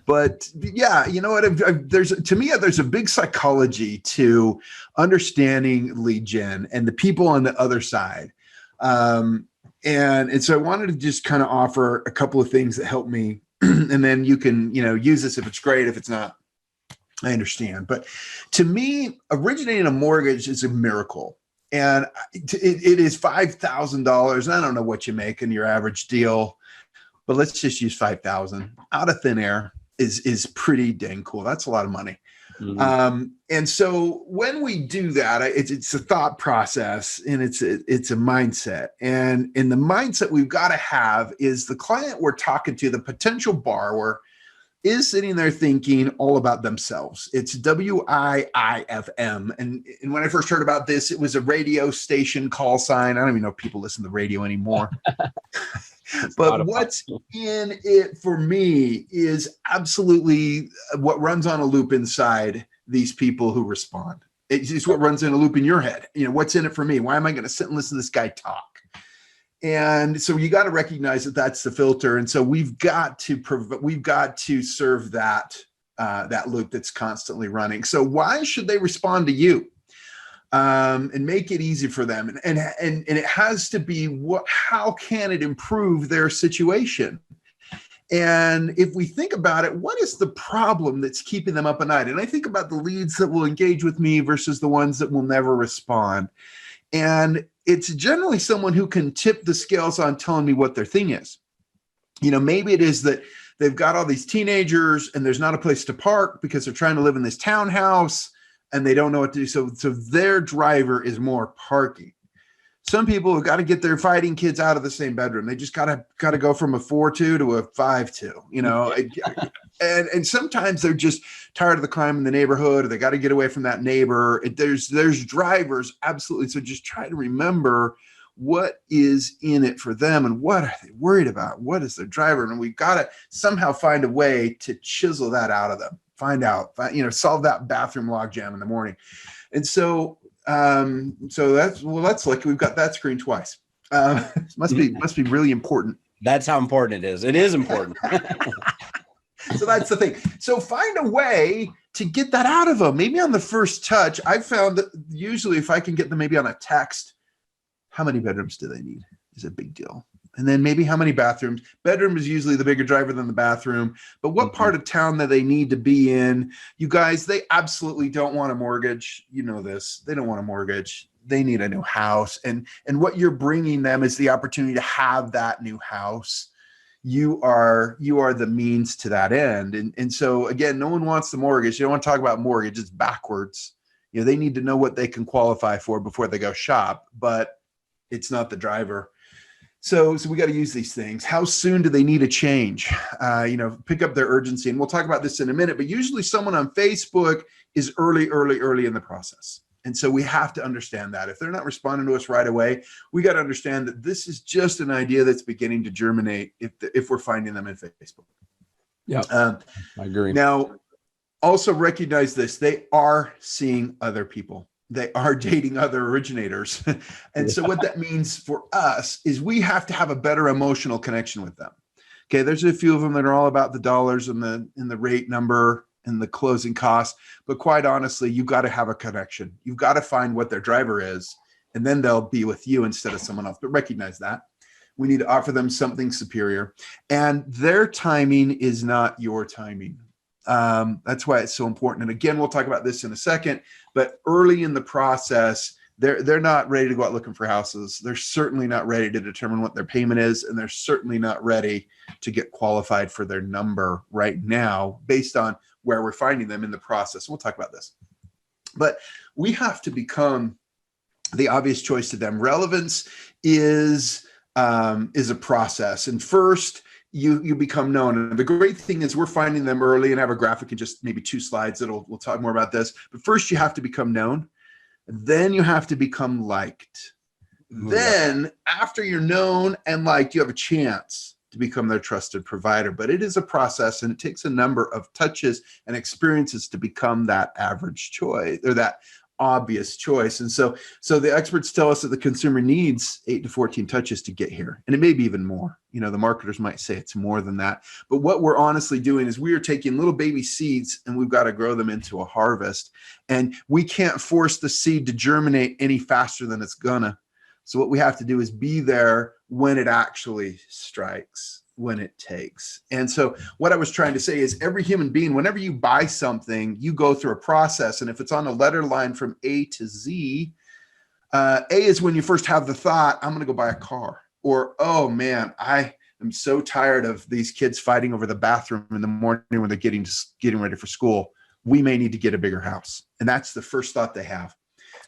But yeah, you know what? There's a big psychology to understanding lead gen and the people on the other side. And so I wanted to just kind of offer a couple of things that help me, and then you can, use this if it's great. If it's not, I understand. But to me, originating a mortgage is a miracle. And it is $5,000. I don't know what you make in your average deal, but let's just use 5,000 out of thin air is pretty dang cool. That's a lot of money. Mm-hmm. And so when we do that, it's a thought process, and it's a mindset. And in the mindset we've got to have is the client we're talking to, the potential borrower, is sitting there thinking all about themselves. It's WIIFM. And when I first heard about this, it was a radio station call sign. I don't even know if people listen to the radio anymore. But what's in it for me is absolutely what runs on a loop inside these people who respond. It's what runs in a loop in your head. What's in it for me? Why am I going to sit and listen to this guy talk? And so you got to recognize that that's the filter. And so we've got to serve that loop that's constantly running. So why should they respond to you? And make it easy for them. And it has to be how can it improve their situation? And if we think about it, what is the problem that's keeping them up at night? And I think about the leads that will engage with me versus the ones that will never respond. And it's generally someone who can tip the scales on telling me what their thing is. Maybe it is that they've got all these teenagers and there's not a place to park because they're trying to live in this townhouse and they don't know what to do. So their driver is more parking. Some people have got to get their fighting kids out of the same bedroom. They just got to go from a 4-2 to a 5-2, and sometimes they're just tired of the crime in the neighborhood, or they got to get away from that neighbor. There's drivers. Absolutely. So just try to remember what is in it for them and what are they worried about? What is their driver? And we've got to somehow find a way to chisel that out of them, solve that bathroom logjam in the morning. And so that's lucky. We've got that screen twice. Must be really important. That's how important it is. It is important. So that's the thing. So find a way to get that out of them. Maybe on the first touch, I've found that usually if I can get them maybe on a text, how many bedrooms do they need is a big deal. And then maybe how many bathrooms. Bedroom is usually the bigger driver than the bathroom. But what part of town that they need to be in? You guys, they absolutely don't want a mortgage. You know this. They don't want a mortgage. They need a new house. And what you're bringing them is the opportunity to have that new house. You are the means to that end. And so, again, no one wants the mortgage. You don't want to talk about mortgage. It's backwards. They need to know what they can qualify for before they go shop. But it's not the driver. So we got to use these things. How soon do they need a change? Pick up their urgency. And we'll talk about this in a minute, but usually someone on Facebook is early in the process. And so we have to understand that. If they're not responding to us right away, we got to understand that this is just an idea that's beginning to germinate if we're finding them in Facebook. Yeah, I agree. Now, also recognize this. They are seeing other people. They are dating other originators. And so what that means for us is we have to have a better emotional connection with them. Okay, there's a few of them that are all about the dollars and the rate number and the closing costs. But quite honestly, you've got to have a connection. You've got to find what their driver is, and then they'll be with you instead of someone else. But recognize that. We need to offer them something superior. And their timing is not your timing. That's why it's so important. And again, we'll talk about this in a second, but early in the process, they're not ready to go out looking for houses. They're certainly not ready to determine what their payment is. And they're certainly not ready to get qualified for their number right now based on where we're finding them in the process. We'll talk about this, but we have to become the obvious choice to them. Relevance is a process. And first, you become known. And the great thing is we're finding them early, and I have a graphic in just maybe 2 slides we'll talk more about this. But first you have to become known. Then you have to become liked. Then after you're known and liked, you have a chance to become their trusted provider. But it is a process, and it takes a number of touches and experiences to become that average choice or that obvious choice. And so the experts tell us that the consumer needs 8 to 14 touches to get here. And it may be even more. The marketers might say it's more than that. But what we're honestly doing is we are taking little baby seeds and we've got to grow them into a harvest. And we can't force the seed to germinate any faster than it's gonna. So what we have to do is be there when it actually strikes, when it takes. And so what I was trying to say is every human being, whenever you buy something, you go through a process. And if it's on a letter line from A to Z, A is when you first have the thought, I'm going to go buy a car. Or, oh man, I am so tired of these kids fighting over the bathroom in the morning when they're getting ready for school. We may need to get a bigger house. And that's the first thought they have.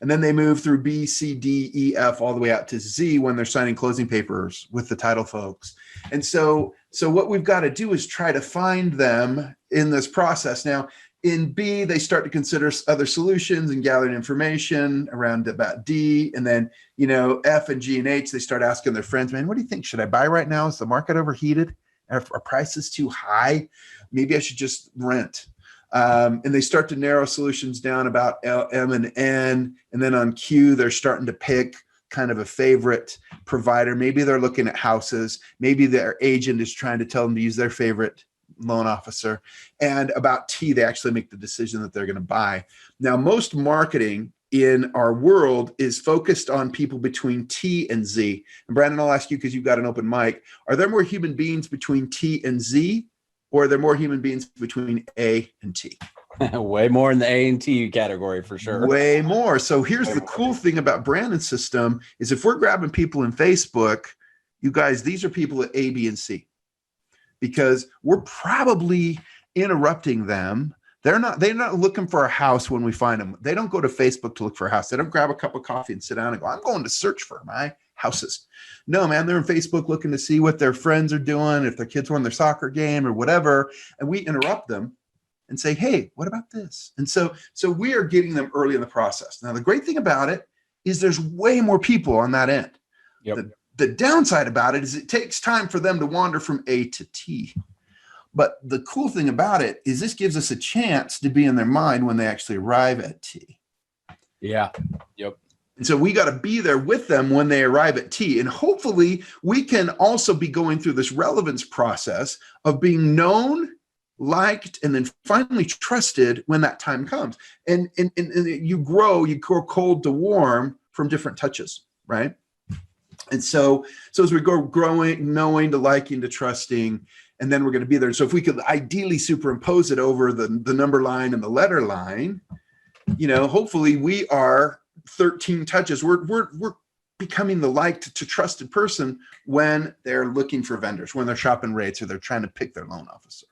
And then they move through B, C, D, E, F, all the way out to Z when they're signing closing papers with the title folks. And so what we've got to do is try to find them in this process. Now, in B, they start to consider other solutions and gathering information around about D. And then, F and G and H, they start asking their friends, man, what do you think? Should I buy right now? Is the market overheated? Are prices too high? Maybe I should just rent. And they start to narrow solutions down about L, M, and N. And then on Q, they're starting to pick kind of a favorite provider. Maybe they're looking at houses. Maybe their agent is trying to tell them to use their favorite loan officer. And about T, they actually make the decision that they're going to buy. Now, most marketing in our world is focused on people between T and Z. And Brandon, I'll ask you because you've got an open mic. Are there more human beings between T and Z? Or are there more human beings between A and T? Way more in the A and T category for sure. Way more. So here's the cool thing about Brandon's system is if we're grabbing people in Facebook, you guys, these are people at A, B, and C. Because we're probably interrupting them. They're not looking for a house when we find them. They don't go to Facebook to look for a house. They don't grab a cup of coffee and sit down and go, I'm going to search for my houses. No, man, they're on Facebook looking to see what their friends are doing, if their kids won their soccer game or whatever. And we interrupt them and say, hey, what about this? And so we are getting them early in the process. Now, the great thing about it is there's way more people on that end. Yep. The downside about it is it takes time for them to wander from A to T. But the cool thing about it is this gives us a chance to be in their mind when they actually arrive at T. Yeah. Yep. And so we got to be there with them when they arrive at T. And hopefully we can also be going through this relevance process of being known, liked, and then finally trusted when that time comes. And you grow cold to warm from different touches, right? And so as we go growing, knowing to liking to trusting, and then we're going to be there. So if we could ideally superimpose it over the number line and the letter line, hopefully we are 13 touches. We're becoming the liked to trusted person when they're looking for vendors, when they're shopping rates, or they're trying to pick their loan officer.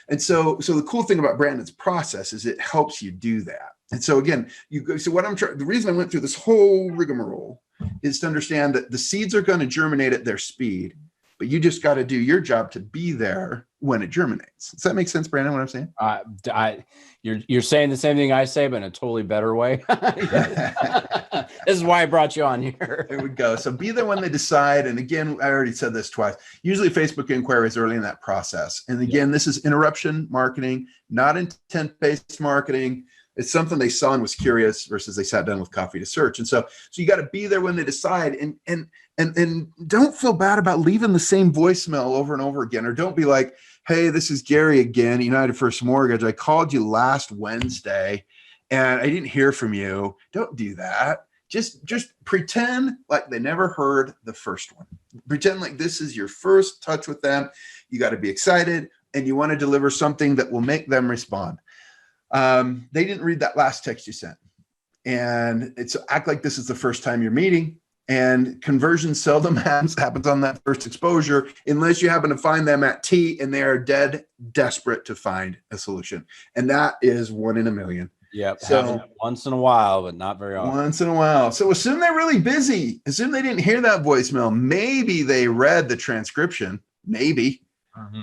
And so the cool thing about Brandon's process is it helps you do that. And so again, the reason I went through this whole rigmarole is to understand that the seeds are going to germinate at their speed, but you just got to do your job to be there when it germinates. Does that make sense, Brandon, what I'm saying? You're saying the same thing I say, but in a totally better way. This is why I brought you on here. There we go. So be there when they decide. And again, I already said this twice. Usually Facebook inquiries early in that process. And again, This is interruption marketing, not intent-based marketing. It's something they saw and was curious versus they sat down with coffee to search. And so you got to be there when they decide, and don't feel bad about leaving the same voicemail over and over again, or don't be like, hey, this is Gary again, United First Mortgage. I called you last Wednesday and I didn't hear from you. Don't do that. Just pretend like they never heard the first one. Pretend like this is your first touch with them. You got to be excited and you want to deliver something that will make them respond. They didn't read that last text you sent, and it's act like this is the first time you're meeting, and conversion seldom happens on that first exposure unless you happen to find them at T and they are dead desperate to find a solution. And that is 1 in a million. Yep. So once in a while, but not very often. Once in a while. So assume they're really busy. Assume they didn't hear that voicemail. Maybe they read the transcription. Maybe.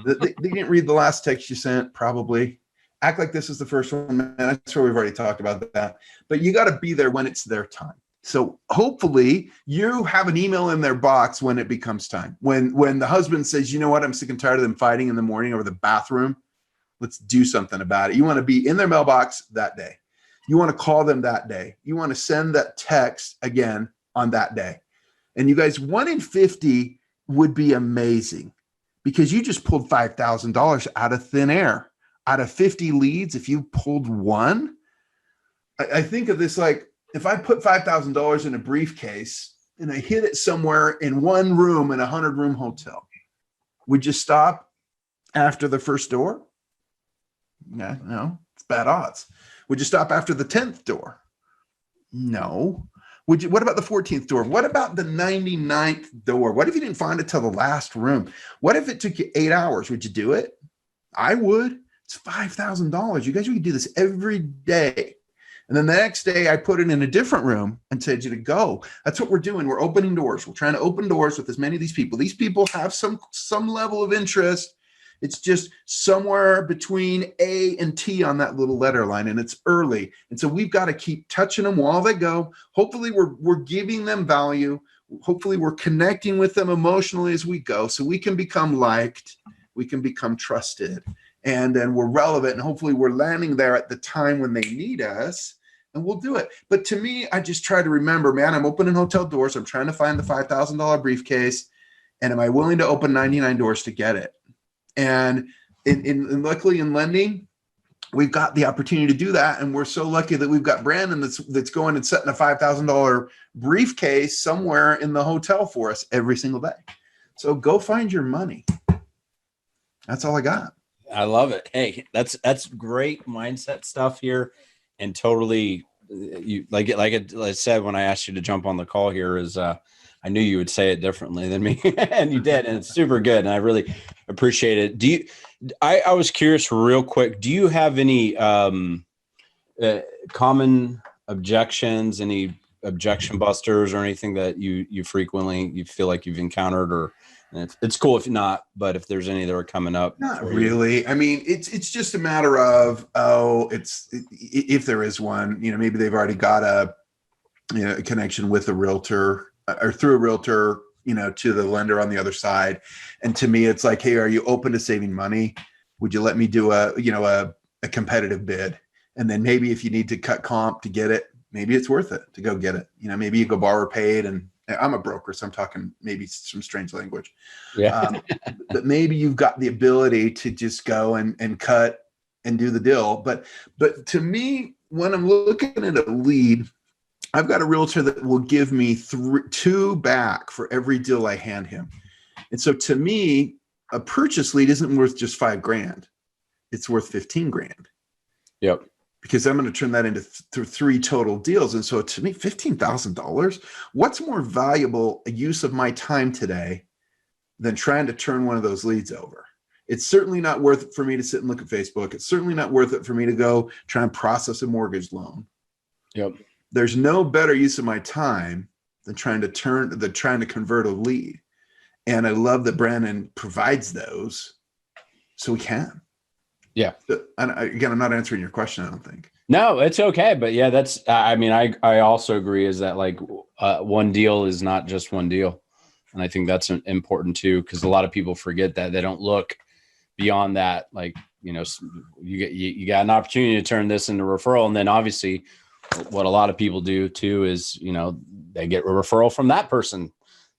They didn't read the last text you sent, probably. Act like this is the first one, man. That's where we've already talked about that. But you got to be there when it's their time. So hopefully you have an email in their box when it becomes time. When the husband says, you know what, I'm sick and tired of them fighting in the morning over the bathroom. Let's do something about it. You want to be in their mailbox that day. You want to call them that day. You want to send that text again on that day. And you guys, 1 in 50 would be amazing because you just pulled $5,000 out of thin air. Out of 50 leads, if you pulled one, I think of this like if I put $5,000 in a briefcase and I hid it somewhere in one room in a 100-room hotel, would you stop after the first door? No, it's bad odds. Would you stop after the 10th door? No. Would you? What about the 14th door? What about the 99th door? What if you didn't find it till the last room? What if it took you 8 hours? Would you do it? I would. It's $5,000. You guys, we could do this every day. And then the next day I put it in a different room and said you to go. That's what we're doing. We're opening doors. We're trying to open doors with as many of these people. These people have some level of interest. It's just somewhere between A and T on that little letter line, and it's early. And so we've got to keep touching them while they go. Hopefully we're giving them value. Hopefully we're connecting with them emotionally as we go so we can become liked, we can become trusted, and then we're relevant, and hopefully we're landing there at the time when they need us, and we'll do it. But to me, I just try to remember, man, I'm opening hotel doors. I'm trying to find the $5,000 briefcase, and am I willing to open 99 doors to get it? And luckily in lending, we've got the opportunity to do that. And we're so lucky that we've got Brandon that's going and setting a $5,000 briefcase somewhere in the hotel for us every single day. So go find your money. That's all I got. I love it. Hey, that's great mindset stuff here. And totally, you like I said, when I asked you to jump on the call here is, I knew you would say it differently than me, and you did, and it's super good, and I really appreciate it. I was curious real quick, do you have any common objections, any objection busters or anything that you frequently feel like you've encountered, or it's cool if not, but if there's any that are coming up? Not really. I mean, it's just a matter of, if there is one, maybe they've already got a connection with a realtor, or through a realtor, to the lender on the other side. And to me, it's like, hey, are you open to saving money? Would you let me do a competitive bid? And then maybe if you need to cut comp to get it, maybe it's worth it to go get it. Maybe you go borrower paid, and I'm a broker, so I'm talking maybe some strange language. Yeah. But maybe you've got the ability to just go and cut and do the deal. But to me, when I'm looking at a lead, I've got a realtor that will give me 2 back for every deal I hand him. And so to me, a purchase lead isn't worth just $5,000. It's worth $15,000. Yep. Because I'm going to turn that into 3 total deals. And so to me, $15,000, what's more valuable a use of my time today than trying to turn one of those leads over? It's certainly not worth it for me to sit and look at Facebook. It's certainly not worth it for me to go try and process a mortgage loan. Yep. There's no better use of my time than trying to convert a lead. And I love that Brandon provides those so we can. Yeah. And again, I'm not answering your question, I don't think. No, it's okay. But yeah, that's, I also agree is that like one deal is not just one deal. And I think that's important too, because a lot of people forget that. They don't look beyond that. Like, you got an opportunity to turn this into referral. And then obviously what a lot of people do too is, they get a referral from that person,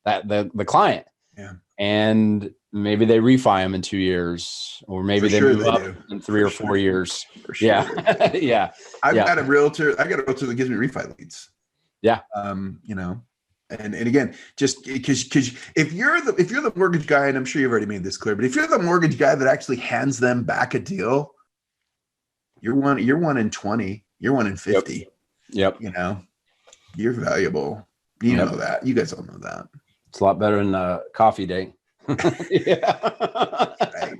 that the client. Yeah. And maybe they refi them in 2 years, or maybe they move up in 3 or 4 years. Yeah. Yeah. I've got a realtor that gives me refi leads. Yeah. And again, just because if you're the mortgage guy, and I'm sure you've already made this clear, but if you're the mortgage guy that actually hands them back a deal, you're 1 in 20, you're 1 in 50. Yep. You're valuable. You know that. You guys all know that. It's a lot better than a coffee date. Yeah. Right.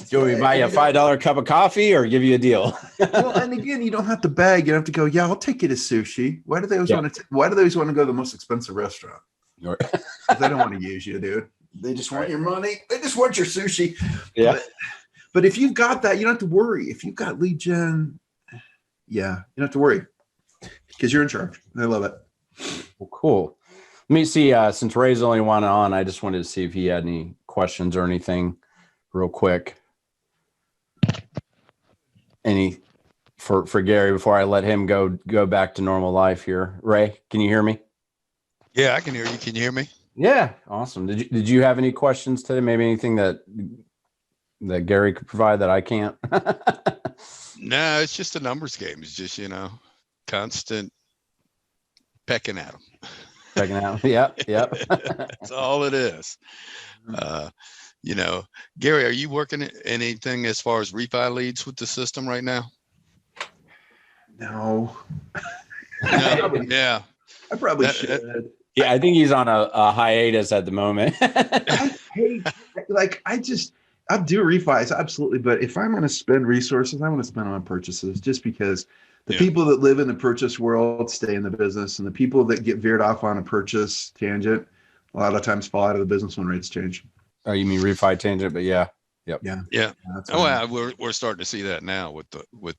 Do we buy you a $5 cup of coffee or give you a deal? Well, and again, you don't have to beg. You don't have to go, yeah, I'll take you to sushi. Why do they always want to go to the most expensive restaurant? They don't want to use you, dude. They just want your money. They just want your sushi. Yeah. But if you've got that, you don't have to worry. If you've got lead gen, you don't have to worry because you're in charge. I love it. Well, cool. Let me see. Since Ray's the only one on, I just wanted to see if he had any questions or anything real quick. for Gary before I let him go back to normal life here. Ray, can you hear me? Yeah, I can hear you. Can you hear me? Yeah, awesome. Did you have any questions today? Maybe anything that Gary could provide that I can't? No, it's just a numbers game. It's just, constant pecking at them. Checking out. Yep. That's all it is. Gary, are you working anything as far as refi leads with the system right now? No. No. Yeah. I probably should. Yeah, I think he's on a hiatus at the moment. I hate, I'll do refis, absolutely. But if I'm going to spend resources, I want to spend on purchases, just because the people that live in the purchase world stay in the business, and the people that get veered off on a purchase tangent a lot of times fall out of the business when rates change. Oh, you mean refi tangent? But yeah. Yep. Yeah. Oh, well, we're starting to see that now with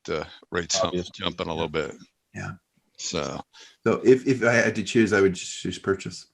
the rates jumping a little bit. Yeah. So if I had to choose, I would choose purchase.